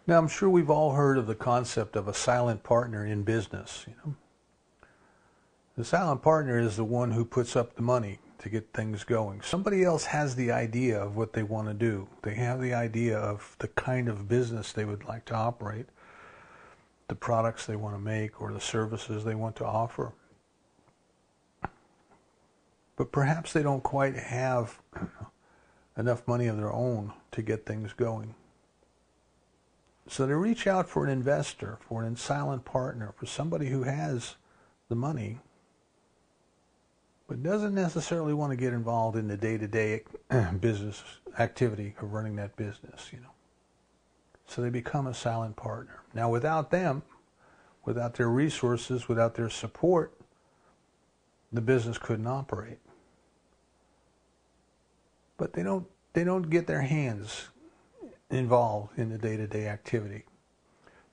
Now, I'm sure we've all heard of the concept of a silent partner in business. The silent partner is the one who puts up the money to get things going. Somebody else has the idea of what they want to do. They have the idea of the kind of business they would like to operate, the products they want to make, or the services they want to offer. But perhaps they don't quite have enough money of their own to get things going. So they reach out for an investor, for an silent partner, for somebody who has the money, but doesn't necessarily want to get involved in the day-to-day business activity of running that business, So they become a silent partner. Now, without them, without their resources, without their support, the business couldn't operate. But they don't get their hands involved in the day-to-day activity.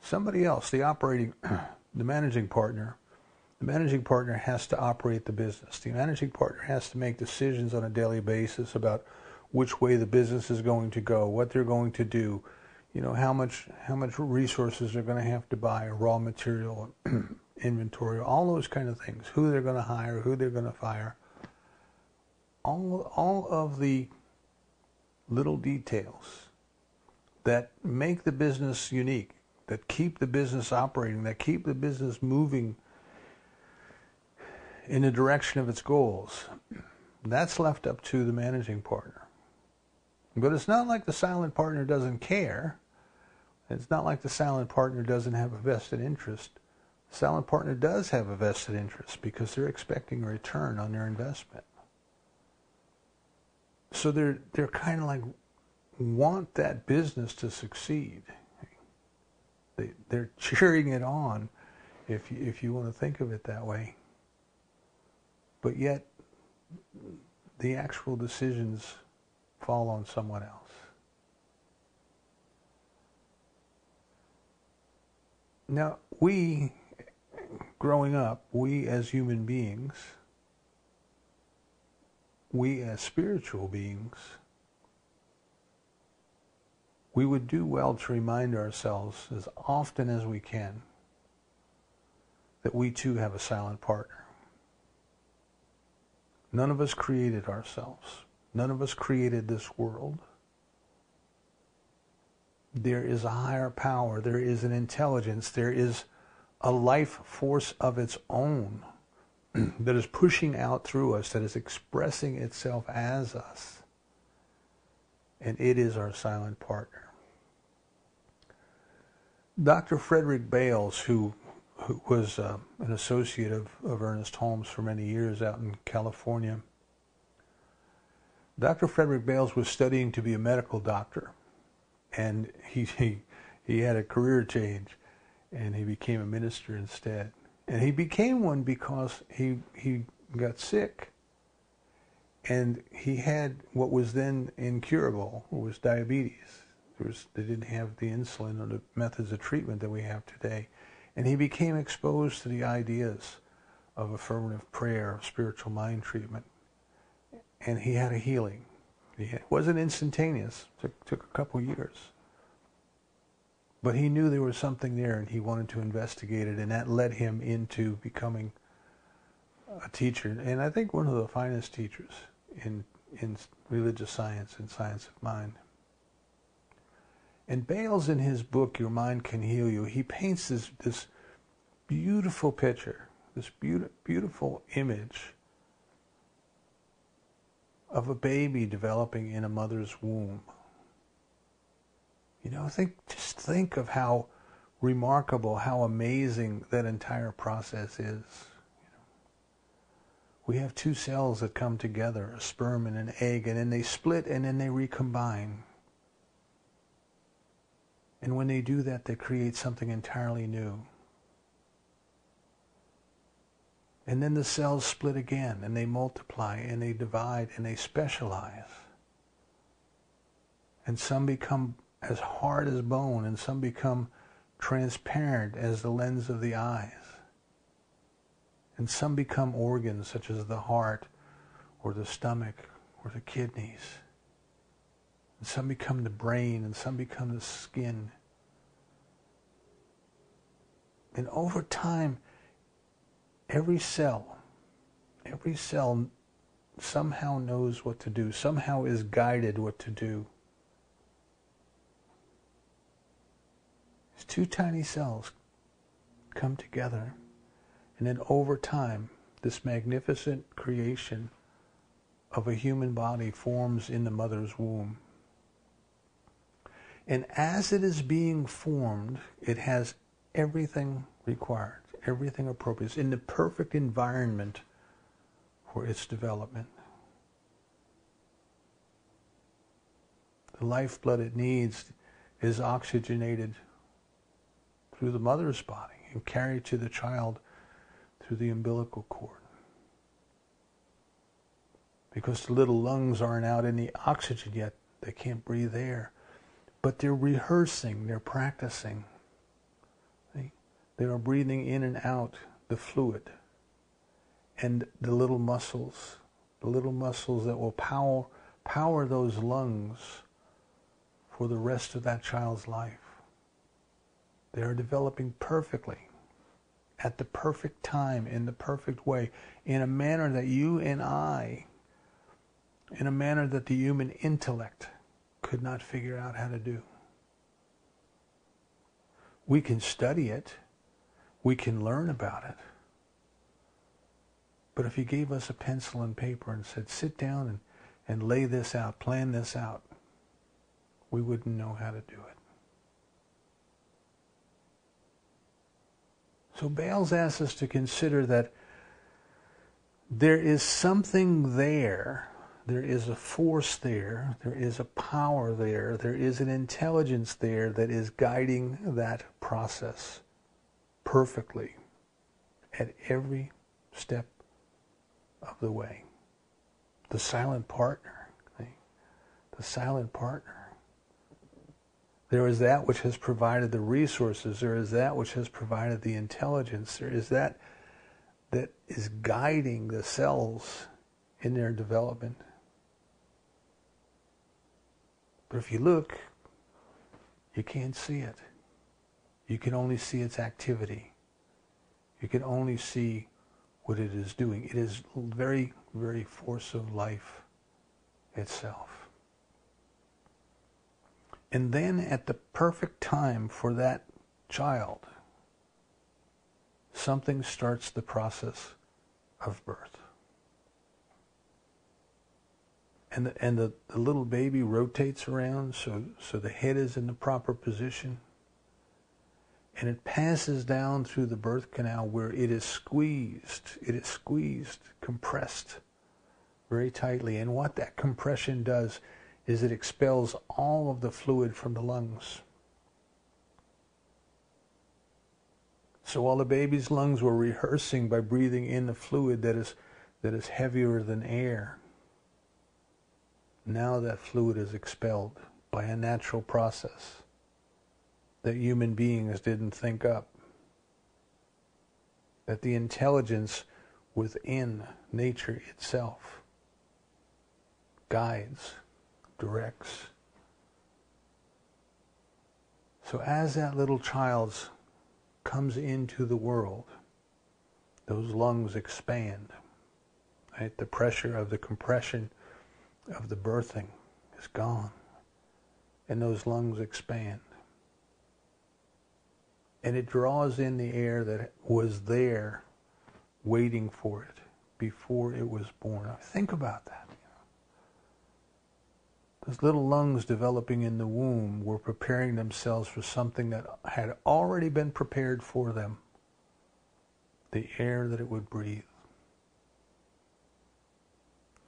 Somebody else, the managing partner has to operate the business. The managing partner has to make decisions on a daily basis about which way the business is going to go, what they're going to do, how much resources they're going to have to buy, raw material, inventory, all those kind of things, who they're going to hire, who they're going to fire. All of the little details that make the business unique, that keep the business operating, that keep the business moving in the direction of its goals, that's left up to the managing partner. But it's not like the silent partner doesn't care. It's not like the silent partner doesn't have a vested interest. The silent partner does have a vested interest because they're expecting a return on their investment. So they're kind of like want that business to succeed. They're cheering it on, if you want to think of it that way. But yet, the actual decisions fall on someone else. Now, growing up, we as human beings, we as spiritual beings, we would do well to remind ourselves as often as we can that we too have a silent partner. None of us created ourselves. None of us created this world. There is a higher power. There is an intelligence. There is a life force of its own that is pushing out through us, that is expressing itself as us. And it is our silent partner. Dr. Frederick Bales, who was an associate of Ernest Holmes for many years out in California, Dr. Frederick Bales was studying to be a medical doctor, and he had a career change, and he became a minister instead. And he became one because he got sick, and he had what was then incurable, was diabetes. They didn't have the insulin or the methods of treatment that we have today. And he became exposed to the ideas of affirmative prayer, of spiritual mind treatment. And he had a healing. It wasn't instantaneous. It took a couple years. But he knew there was something there, and he wanted to investigate it, and that led him into becoming a teacher, and I think one of the finest teachers in religious science and science of mind. And Bales, in his book, Your Mind Can Heal You, he paints this beautiful picture, this beautiful image of a baby developing in a mother's womb. Just think of how remarkable, how amazing that entire process is. We have two cells that come together, a sperm and an egg, and then they split and then they recombine. And when they do that, they create something entirely new. And then the cells split again, and they multiply, and they divide, and they specialize. And some become as hard as bone, and some become transparent as the lens of the eyes. And some become organs such as the heart, or the stomach, or the kidneys. And some become the brain, and some become the skin. And over time, every cell somehow knows what to do, somehow is guided what to do. These two tiny cells come together, and then over time, this magnificent creation of a human body forms in the mother's womb. And as it is being formed, it has everything required, everything appropriate. It's in the perfect environment for its development. The lifeblood it needs is oxygenated through the mother's body and carried to the child through the umbilical cord. Because the little lungs aren't out in the oxygen yet, they can't breathe air. But they're rehearsing, they're practicing. They are breathing in and out the fluid. And the little muscles that will power those lungs for the rest of that child's life. They are developing perfectly, at the perfect time, in the perfect way, in a manner that you and I, in a manner that the human intellect could not figure out how to do. We can study it, we can learn about it, but if you gave us a pencil and paper and said, sit down and lay this out, plan this out, we wouldn't know how to do it. So Bales asks us to consider that there is something there. There is a force there, there is a power there, there is an intelligence there that is guiding that process perfectly at every step of the way. The silent partner, the silent partner. There is that which has provided the resources, there is that which has provided the intelligence, there is that is guiding the cells in their development. But if you look, you can't see it. You can only see its activity. You can only see what it is doing. It is very, very force of life itself. And then at the perfect time for that child, something starts the process of birth. And the little baby rotates around so the head is in the proper position. And it passes down through the birth canal where it is squeezed, compressed very tightly. And what that compression does is it expels all of the fluid from the lungs. So while the baby's lungs were rehearsing by breathing in the fluid that is heavier than air, now that fluid is expelled by a natural process that human beings didn't think up. That the intelligence within nature itself guides, directs. So as that little child comes into the world, those lungs expand. Right? The pressure of the compression of the birthing is gone, and those lungs expand. And it draws in the air that was there waiting for it before it was born. Now, think about that. Those little lungs developing in the womb were preparing themselves for something that had already been prepared for them. The air that it would breathe.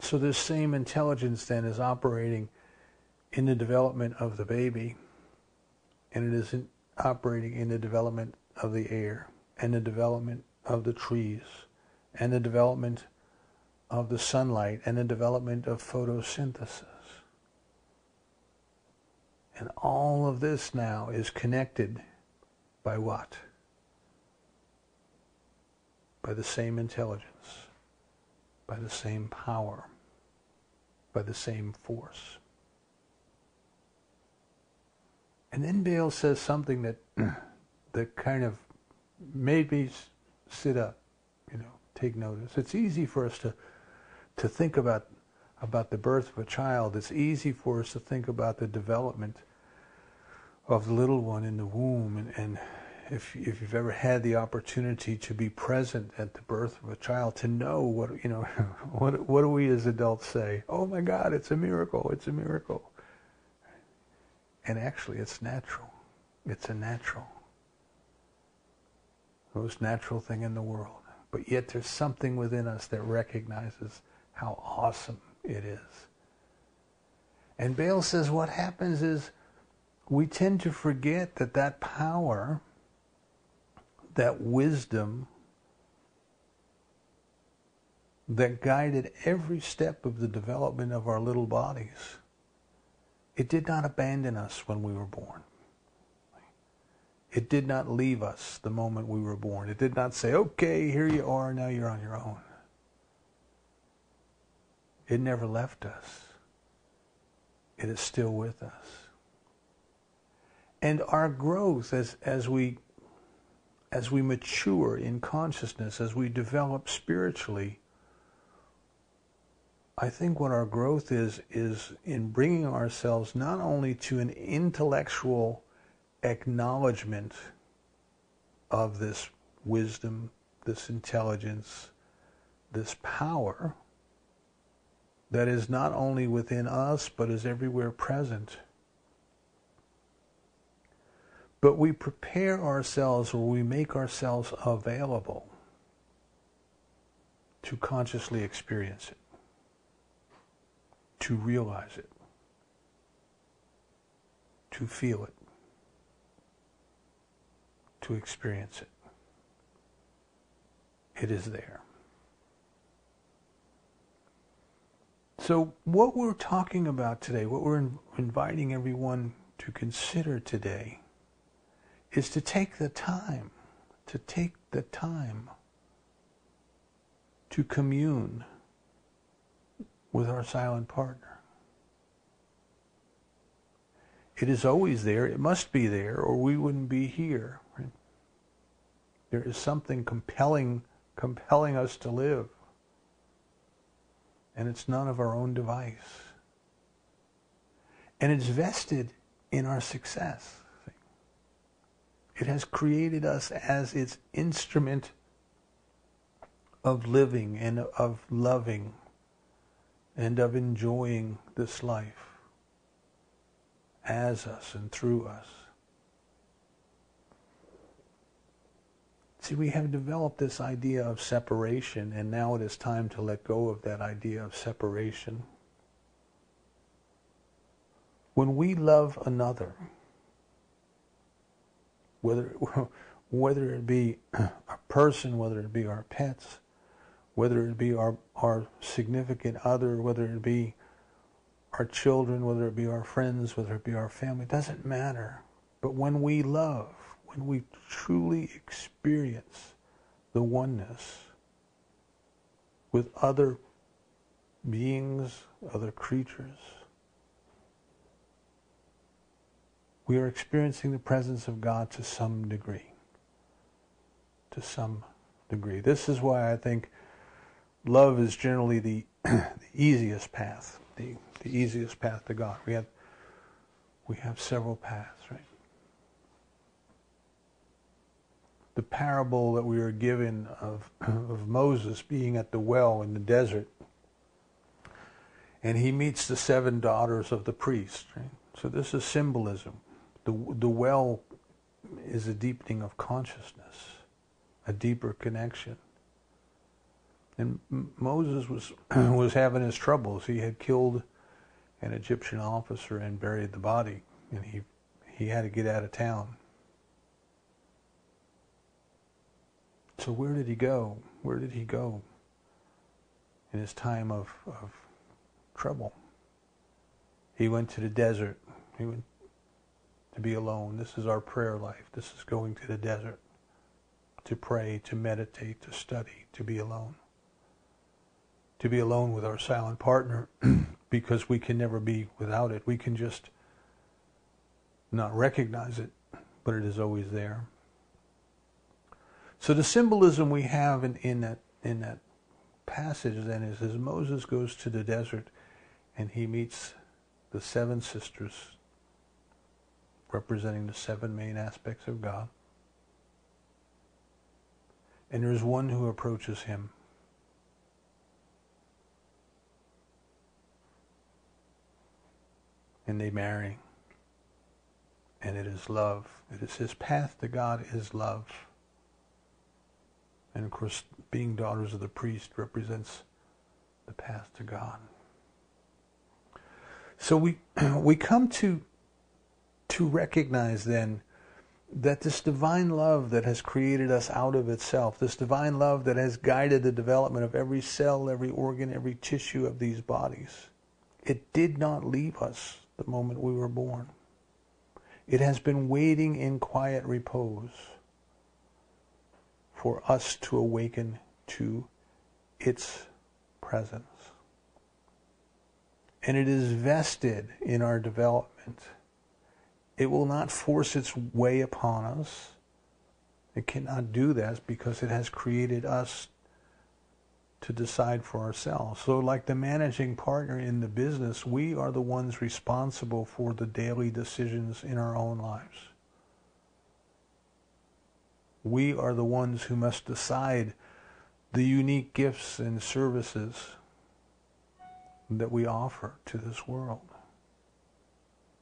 So this same intelligence then is operating in the development of the baby, and it is operating in the development of the air, and the development of the trees, and the development of the sunlight, and the development of photosynthesis. And all of this now is connected by what? By the same intelligence, by the same power, by the same force. And then Bales says something that kind of made me sit up, take notice. It's easy for us to think about the birth of a child. It's easy for us to think about the development of the little one in the womb. And if you've ever had the opportunity to be present at the birth of a child, to know what, what do we as adults say? Oh my God, it's a miracle, it's a miracle. And actually it's natural. It's a natural. Most natural thing in the world. But yet there's something within us that recognizes how awesome it is. And Bale says what happens is we tend to forget that power, that wisdom that guided every step of the development of our little bodies, it did not abandon us when we were born. It did not leave us the moment we were born. It did not say, okay, here you are, now you're on your own. It never left us. It is still with us. And our growth as we mature in consciousness, as we develop spiritually, I think what our growth is in bringing ourselves not only to an intellectual acknowledgement of this wisdom, this intelligence, this power that is not only within us but is everywhere present. But we prepare ourselves, or we make ourselves available to consciously experience it, to realize it, to feel it, to experience it. It is there. So what we're talking about today, what we're inviting everyone to consider today, is to take the time, to commune with our silent partner. It is always there. It must be there, or we wouldn't be here. Right? There is something compelling us to live. And it's none of our own device. And it's vested in our success. It has created us as its instrument of living and of loving and of enjoying this life as us and through us. See, we have developed this idea of separation, and now it is time to let go of that idea of separation. When we love another, whether it be a person, whether it be our pets, whether it be our significant other, whether it be our children, whether it be our friends, whether it be our family, it doesn't matter. But when we love, when we truly experience the oneness with other beings, other creatures, we are experiencing the presence of God to some degree. To some degree. This is why I think love is generally the easiest path. The easiest path to God. We have several paths, right? The parable that we are given of Moses being at the well in the desert, and he meets the 7 daughters of the priest, right? So this is symbolism. The well is a deepening of consciousness, a deeper connection. And Moses was having his troubles. He had killed an Egyptian officer and buried the body, and he had to get out of town. So where did he go? Where did he go in his time of trouble? He went to the desert. He went to be alone. This is our prayer life. This is going to the desert to pray, to meditate, to study, to be alone. To be alone with our silent partner because we can never be without it. We can just not recognize it, but it is always there. So the symbolism we have in that passage then is as Moses goes to the desert and he meets the 7 sisters representing the 7 main aspects of God. And there's one who approaches him. And they marry. And it is love. It is his path to God is love. And of course, being daughters of the priest represents the path to God. So we come to recognize then that this divine love that has created us out of itself, this divine love that has guided the development of every cell, every organ, every tissue of these bodies, it did not leave us the moment we were born. It has been waiting in quiet repose for us to awaken to its presence. And it is vested in our development. It will not force its way upon us. It cannot do that because it has created us to decide for ourselves. So like the managing partner in the business, we are the ones responsible for the daily decisions in our own lives. We are the ones who must decide the unique gifts and services that we offer to this world.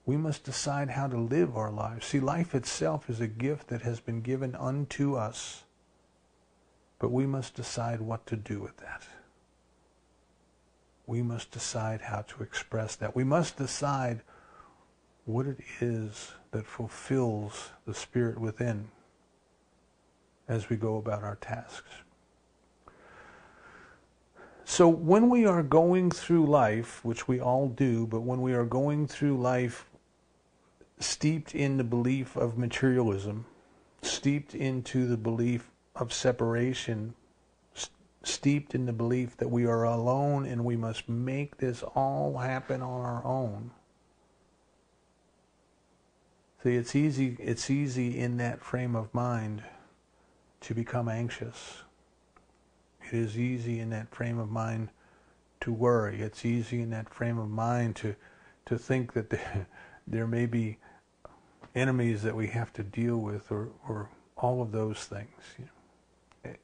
We must decide how to live our lives. See, life itself is a gift that has been given unto us, but we must decide what to do with that. We must decide how to express that. We must decide what it is that fulfills the spirit within as we go about our tasks. So when we are going through life, which we all do, but when we are going through life steeped in the belief of materialism, steeped into the belief of separation, steeped in the belief that we are alone and we must make this all happen on our own. See, it's easy in that frame of mind to become anxious. It is easy in that frame of mind to worry. It's easy in that frame of mind to think that there may be enemies that we have to deal with, or all of those things. You know.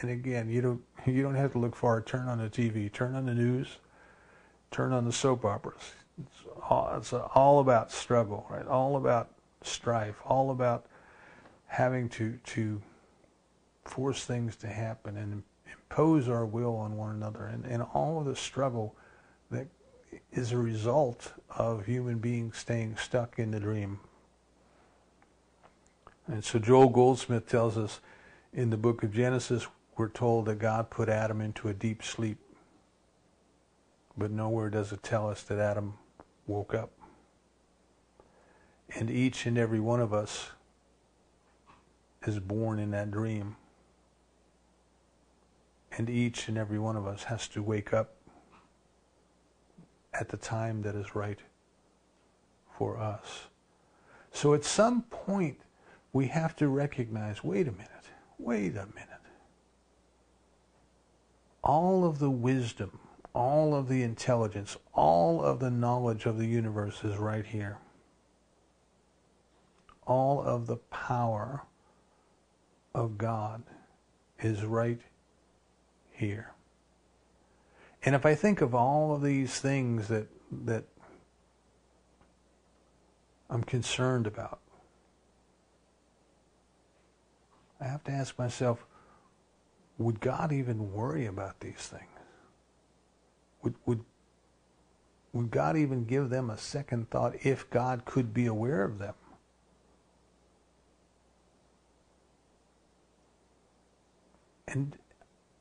And again, you don't have to look far. Turn on the TV, turn on the news, turn on the soap operas. It's all about struggle, right? All about strife, all about having to force things to happen and impose our will on one another, and all of the struggle that is a result of human beings staying stuck in the dream. And so Joel Goldsmith tells us in the book of Genesis, we're told that God put Adam into a deep sleep. But nowhere does it tell us that Adam woke up. And each and every one of us is born in that dream. And each and every one of us has to wake up at the time that is right for us. So at some point, we have to recognize, wait a minute. All of the wisdom, all of the intelligence, all of the knowledge of the universe is right here. All of the power of God is right here. And if I think of all of these things that I'm concerned about, I have to ask myself, would God even worry about these things? Would God even give them a second thought if God could be aware of them? And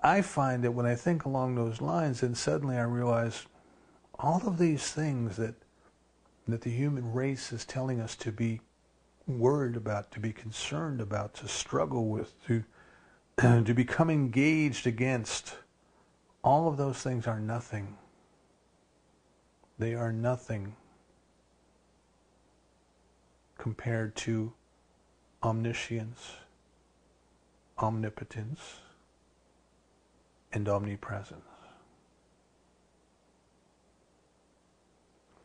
I find that when I think along those lines, then suddenly I realize all of these things that the human race is telling us to be worried about, to be concerned about, to struggle with, to become engaged against, all of those things are nothing. They are nothing compared to omniscience, omnipotence, and omnipresence.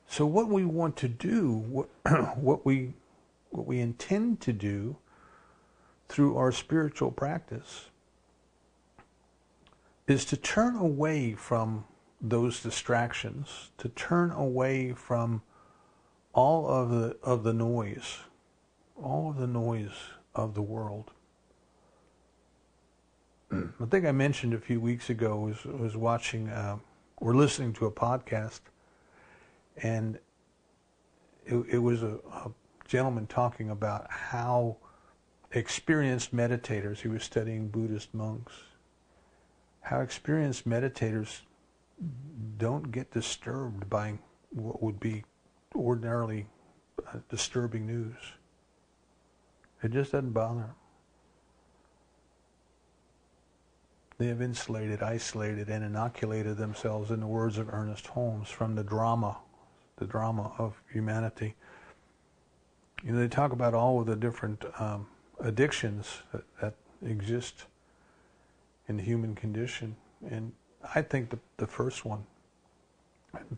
So what we want to do, what we intend to do through our spiritual practice is to turn away from those distractions, to turn away from all of the noise, all of the noise of the world. I think I mentioned a few weeks ago, was watching or listening to a podcast, and it was a gentleman talking about how experienced meditators, he was studying Buddhist monks, how experienced meditators don't get disturbed by what would be ordinarily disturbing news. It just doesn't bother them. They have insulated, isolated, and inoculated themselves, in the words of Ernest Holmes, from the drama of humanity. You know, they talk about all of the different addictions that exist in the human condition, and I think the first one,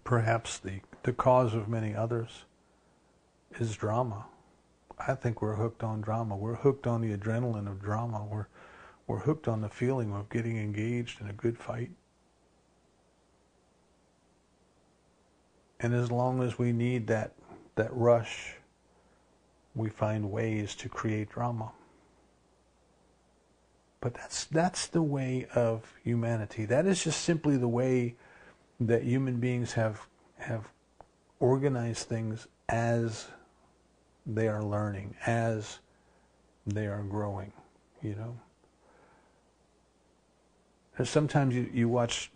perhaps the cause of many others, is drama. I think we're hooked on drama. We're hooked on the adrenaline of drama. We're hooked on the feeling of getting engaged in a good fight. And as long as we need that rush, we find ways to create drama. But that's the way of humanity. That is just simply the way that human beings have organized things as they are learning, as they are growing, you know. And sometimes you watch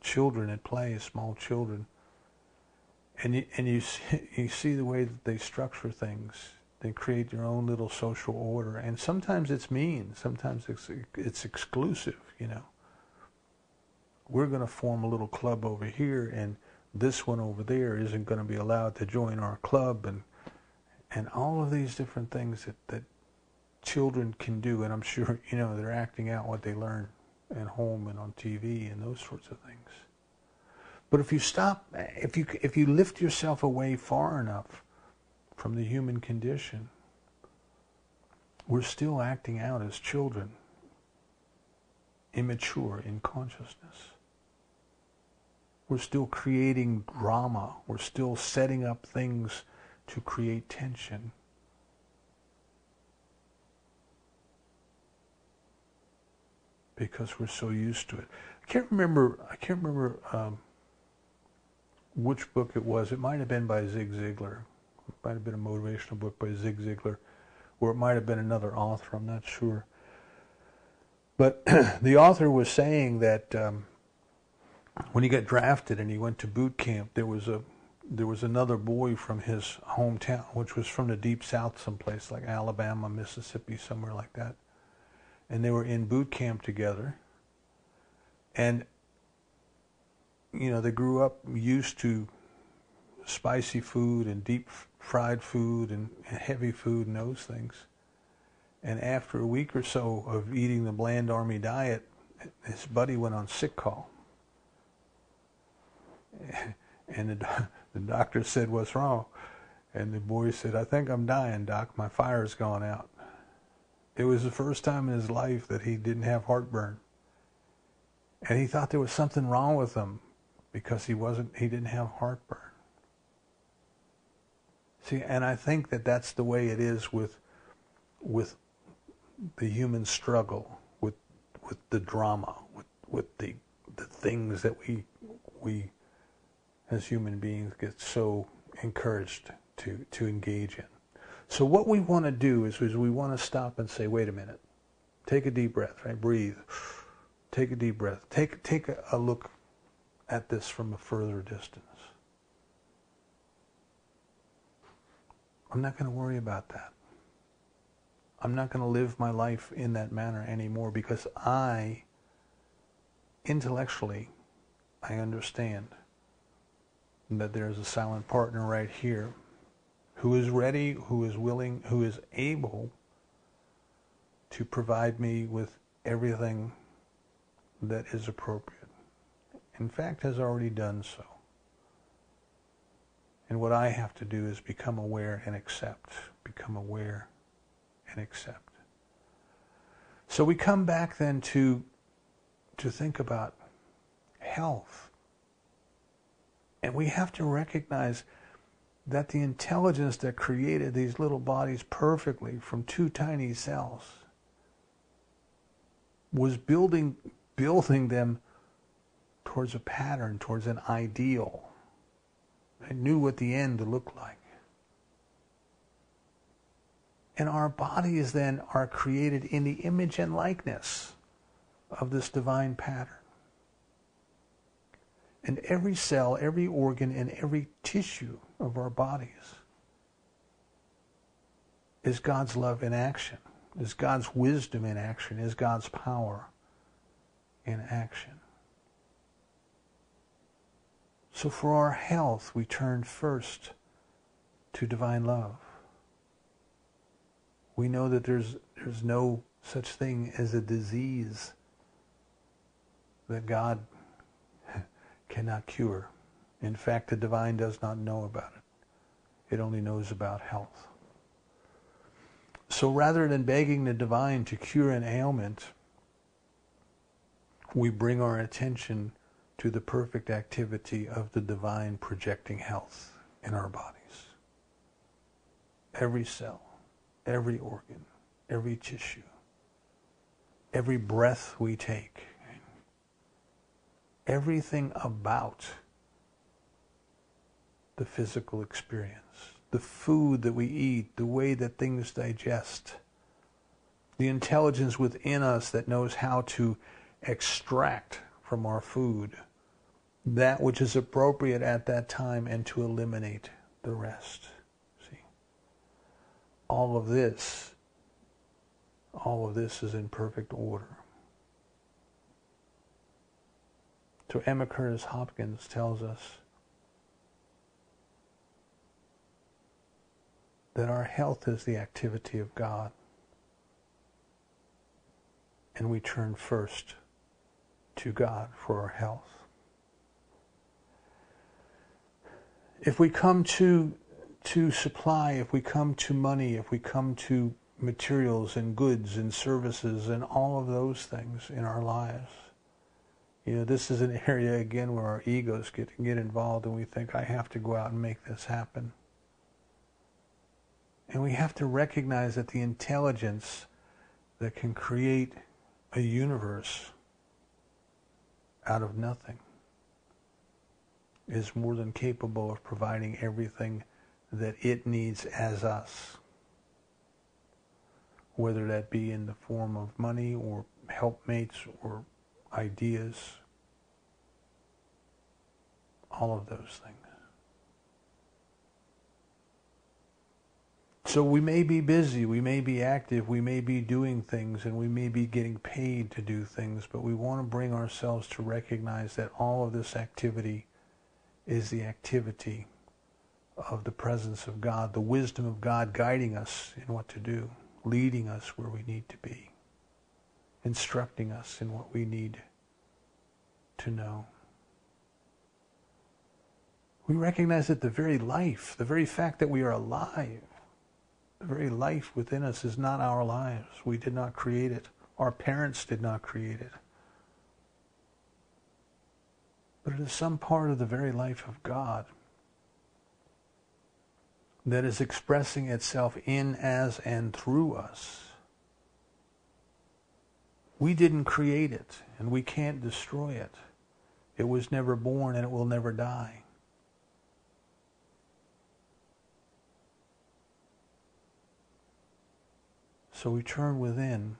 children at play, small children, and you see the way that they structure things. They create their own little social order, and sometimes it's mean, sometimes it's exclusive, you know. We're going to form a little club over here, and this one over there isn't going to be allowed to join our club, and all of these different things that children can do, and I'm sure, you know, they're acting out what they learn at home and on TV and those sorts of things. But if you stop, if you lift yourself away far enough from the human condition, we're still acting out as children, immature in consciousness. We're still creating drama. We're still setting up things to create tension. Because we're so used to it. I can't remember which book it was. It might have been by Zig Ziglar. It might have been a motivational book by Zig Ziglar, or it might have been another author. I'm not sure. But the author was saying that when he got drafted and he went to boot camp, there was another boy from his hometown, which was from the deep south, someplace like Alabama, Mississippi, somewhere like that. And they were in boot camp together. And, you know, they grew up used to spicy food and deep fried food and heavy food and those things. And after a week or so of eating the bland army diet, his buddy went on sick call. And the doctor said, "What's wrong?" And the boy said, "I think I'm dying, Doc. My fire's gone out." It was the first time in his life that he didn't have heartburn. And he thought there was something wrong with him because he didn't have heartburn. See, and I think that that's the way it is with the human struggle, with the drama, with the things that we as human beings get so encouraged to engage in. So what we want to do is we want to stop and say, wait a minute. Take a deep breath, right? Breathe. Take a deep breath. Take a look at this from a further distance. I'm not going to worry about that. I'm not going to live my life in that manner anymore because intellectually, I understand that there's a silent partner right here who is ready, who is willing, who is able to provide me with everything that is appropriate. In fact, has already done so. And what I have to do is become aware and accept. Become aware and accept. So we come back then to think about health. And we have to recognize that the intelligence that created these little bodies perfectly from two tiny cells was building them towards a pattern, towards an ideal. It knew what the end looked like. And our bodies then are created in the image and likeness of this divine pattern. And every cell, every organ, and every tissue of our bodies is God's love in action, is God's wisdom in action, is God's power in action. So for our health, we turn first to divine love. We know that there's no such thing as a disease that God cannot cure. In fact, the divine does not know about it. It only knows about health. So rather than begging the divine to cure an ailment, we bring our attention to the perfect activity of the divine projecting health in our bodies. Every cell, every organ, every tissue, every breath we take, everything about the physical experience, the food that we eat, the way that things digest, the intelligence within us that knows how to extract from our food that which is appropriate at that time and to eliminate the rest. See, all of this is in perfect order. So Emma Curtis Hopkins tells us that our health is the activity of God, and we turn first to God for our health. If we come to supply, if we come to money, if we come to materials and goods and services and all of those things in our lives, this is an area, again, where our egos get involved and we think, I have to go out and make this happen. And we have to recognize that the intelligence that can create a universe out of nothing is more than capable of providing everything that it needs as us, whether that be in the form of money or helpmates or ideas, all of those things. So we may be busy, we may be active, we may be doing things, and we may be getting paid to do things, but we want to bring ourselves to recognize that all of this activity is the activity of the presence of God, the wisdom of God guiding us in what to do, leading us where we need to be, instructing us in what we need to know. We recognize that the very life, the very fact that we are alive, the very life within us is not our lives. We did not create it. Our parents did not create it. But it is some part of the very life of God that is expressing itself in, as, and through us. We didn't create it, and we can't destroy it. It was never born, and it will never die. So we turn within.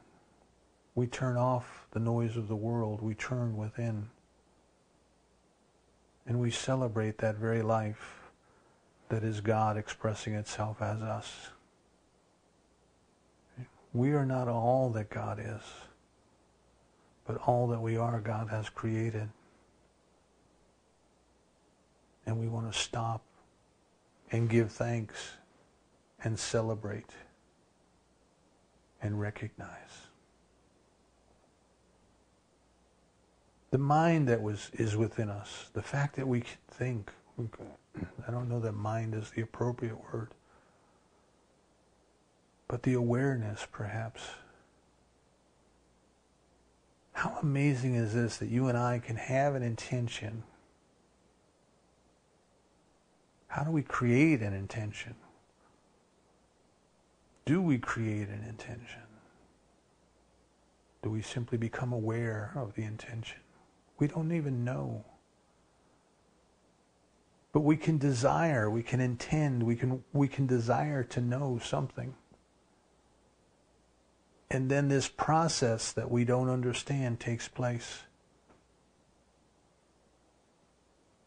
We turn off the noise of the world. We turn within. And we celebrate that very life that is God expressing itself as us. We are not all that God is, but all that we are, God has created. And we want to stop and give thanks and celebrate and recognize. The mind that is within us, the fact that we can think. I don't know that mind is the appropriate word, but the awareness, perhaps. How amazing is this that you and I can have an intention? How do we create an intention? Do we create an intention? Do we simply become aware of the intention? We don't even know. But we can desire, we can intend, we can desire to know something. And then this process that we don't understand takes place.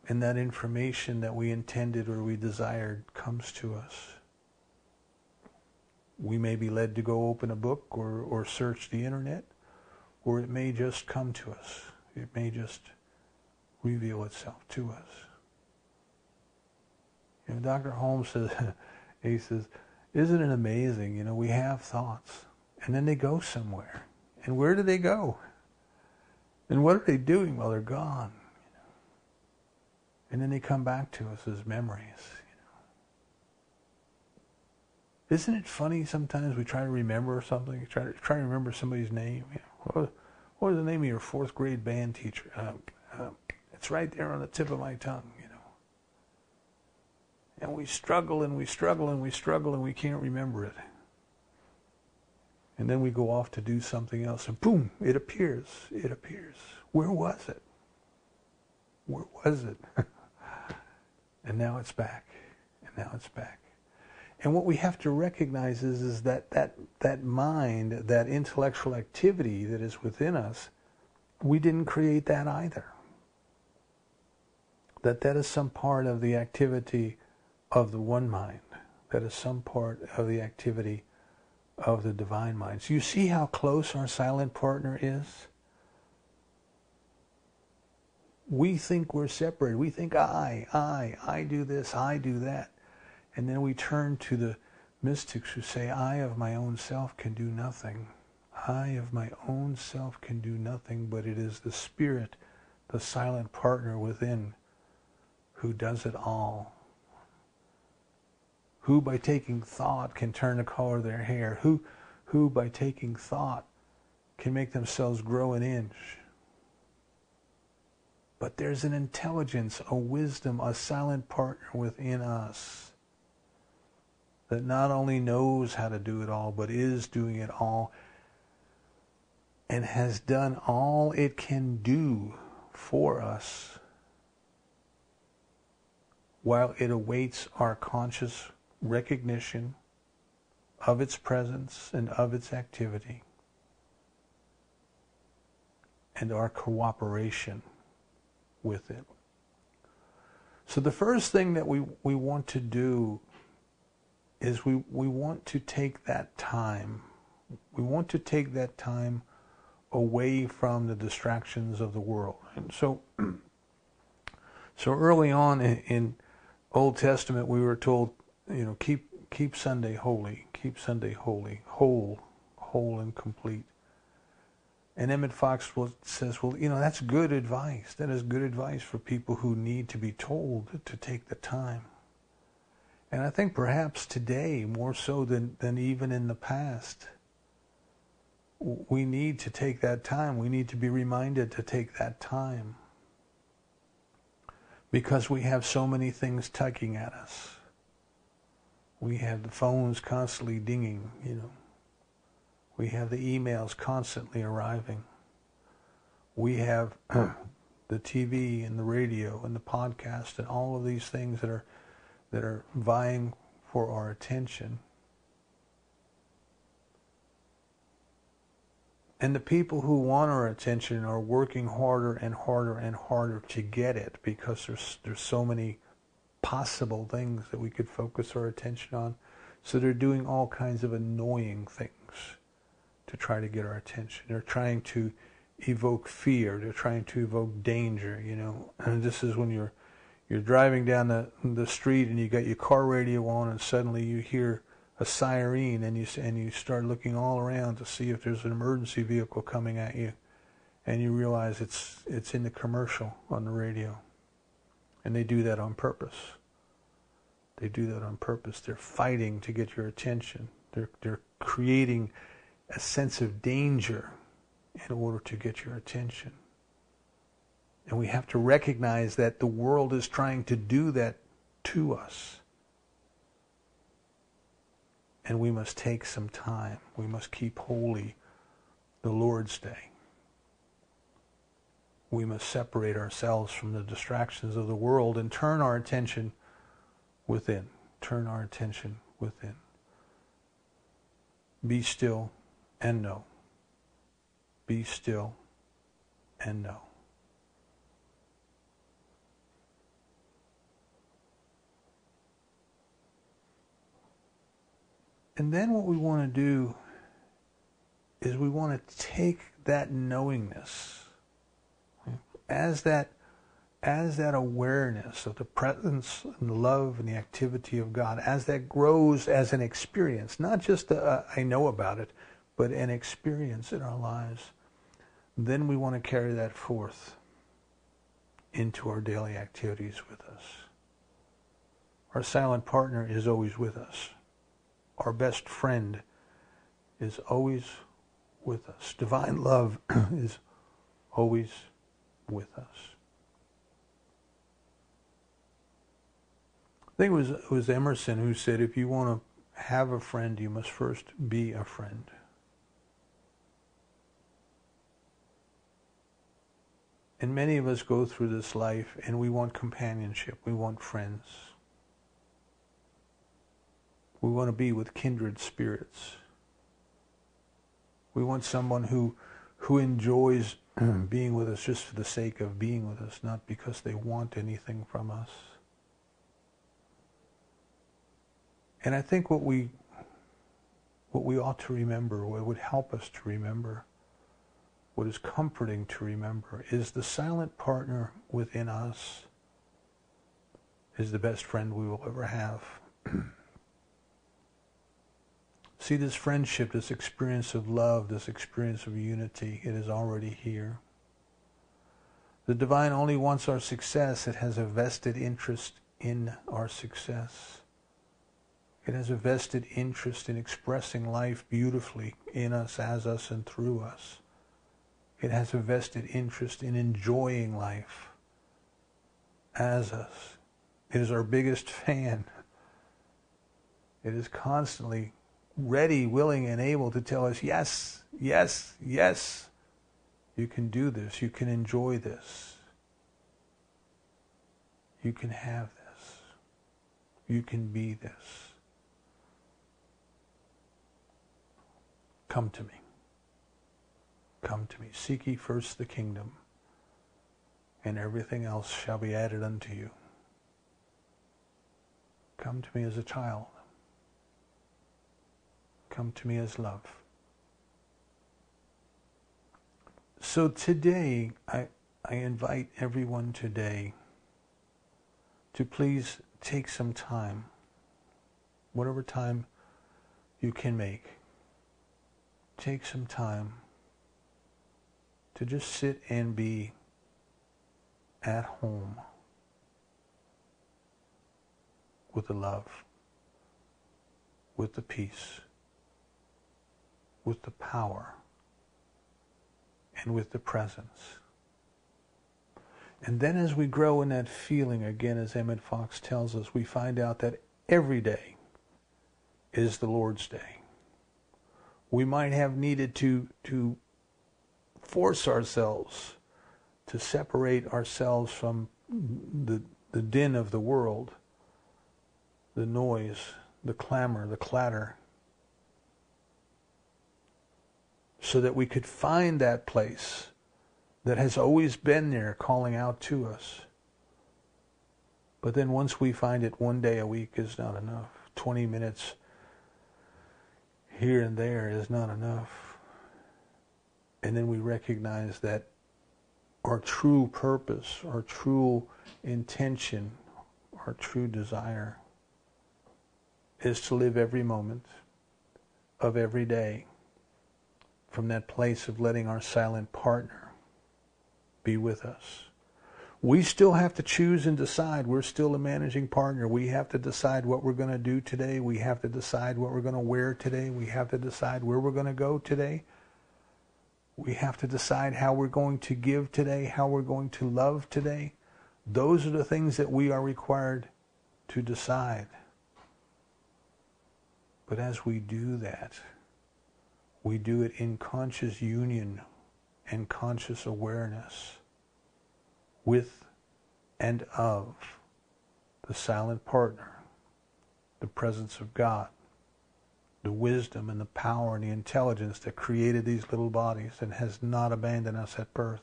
And that information that we intended or we desired comes to us. We may be led to go open a book or search the internet, or it may just come to us. It may just reveal itself to us. You know, Dr. Holmes says, he says, isn't it amazing? You know, we have thoughts, and then they go somewhere. And where do they go? And what are they doing while they're gone? You know? And then they come back to us as memories. Isn't it funny sometimes we try to remember something, try to remember somebody's name? You know, what was the name of your fourth grade band teacher? It's right there on the tip of my tongue, you know. And we struggle and we struggle and we struggle and we can't remember it. And then we go off to do something else and boom, it appears. It appears. Where was it? Where was it? And now it's back. And now it's back. And what we have to recognize is that mind, that intellectual activity that is within us, we didn't create that either. That is some part of the activity of the one mind. That is some part of the activity of the divine mind. So you see how close our silent partner is? We think we're separated. We think I do this, I do that. And then we turn to the mystics who say, I of my own self can do nothing. I of my own self can do nothing, but it is the spirit, the silent partner within, who does it all. Who by taking thought can turn the color of their hair. Who by taking thought can make themselves grow an inch. But there's an intelligence, a wisdom, a silent partner within us that not only knows how to do it all, but is doing it all and has done all it can do for us while it awaits our conscious recognition of its presence and of its activity and our cooperation with it. So the first thing that we want to do is we want to take that time. We want to take that time away from the distractions of the world. And so early on in Old Testament, we were told, you know, keep Sunday holy, keep Sunday holy, whole and complete. And Emmett Fox says, well, you know, that's good advice. That is good advice for people who need to be told to take the time. And I think perhaps today, more so than even in the past, we need to take that time. We need to be reminded to take that time. Because we have so many things tugging at us. We have the phones constantly dinging, you know. We have the emails constantly arriving. We have the TV and the radio and the podcast and all of these things that are vying for our attention. And the people who want our attention are working harder and harder and harder to get it because there's so many possible things that we could focus our attention on. So they're doing all kinds of annoying things to try to get our attention. They're trying to evoke fear. They're trying to evoke danger, you know. And this is when you're driving down the street and you got your car radio on and suddenly you hear a siren, and you start looking all around to see if there's an emergency vehicle coming at you, and you realize it's in the commercial on the radio. And they do that on purpose. They do that on purpose. They're fighting to get your attention. They're creating a sense of danger in order to get your attention. And we have to recognize that the world is trying to do that to us. And we must take some time. We must keep holy the Lord's Day. We must separate ourselves from the distractions of the world and turn our attention within. Turn our attention within. Be still and know. Be still and know. And then what we want to do is we want to take that knowingness as that awareness of the presence and the love and the activity of God, as that grows as an experience, not just I know about it, but an experience in our lives. Then we want to carry that forth into our daily activities with us. Our silent partner is always with us. Our best friend is always with us. Divine love is always with us. I think it was Emerson who said, if you want to have a friend, you must first be a friend. And many of us go through this life and we want companionship. We want friends. We want to be with kindred spirits. We want someone who enjoys being with us just for the sake of being with us, not because they want anything from us. And I think what we ought to remember, what would help us to remember, what is comforting to remember, is the silent partner within us is the best friend we will ever have. See, this friendship, this experience of love, this experience of unity, it is already here. The divine only wants our success. It has a vested interest in our success. It has a vested interest in expressing life beautifully in us, as us, and through us. It has a vested interest in enjoying life as us. It is our biggest fan. It is constantly ready, willing, and able to tell us, yes, yes, yes, you can do this, you can enjoy this, you can have this, you can be this. Come to me. Come to me. Seek ye first the kingdom, and everything else shall be added unto you. Come to me as a child. Come to me as love. So today, I invite everyone today to please take some time, whatever time you can make, take some time to just sit and be at home with the love, with the peace, with the power, and with the presence. And then as we grow in that feeling, again, as Emmett Fox tells us, we find out that every day is the Lord's Day. We might have needed to force ourselves to separate ourselves from the din of the world, the noise, the clamor, the clatter, so that we could find that place that has always been there calling out to us. But then once we find it, one day a week is not enough. 20 minutes here and there is not enough. And then we recognize that our true purpose, our true intention, our true desire is to live every moment of every day from that place of letting our silent partner be with us. We still have to choose and decide. We're still a managing partner. We have to decide what we're going to do today. We have to decide what we're going to wear today. We have to decide where we're going to go today. We have to decide how we're going to give today, how we're going to love today. Those are the things that we are required to decide. But as we do that, we do it in conscious union and conscious awareness with and of the silent partner, the presence of God, the wisdom and the power and the intelligence that created these little bodies and has not abandoned us at birth.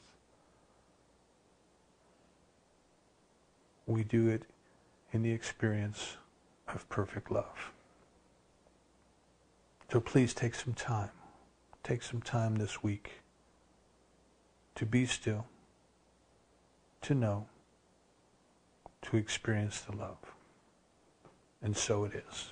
We do it in the experience of perfect love. So please take some time. Take some time this week to be still, to know, to experience the love. And so it is.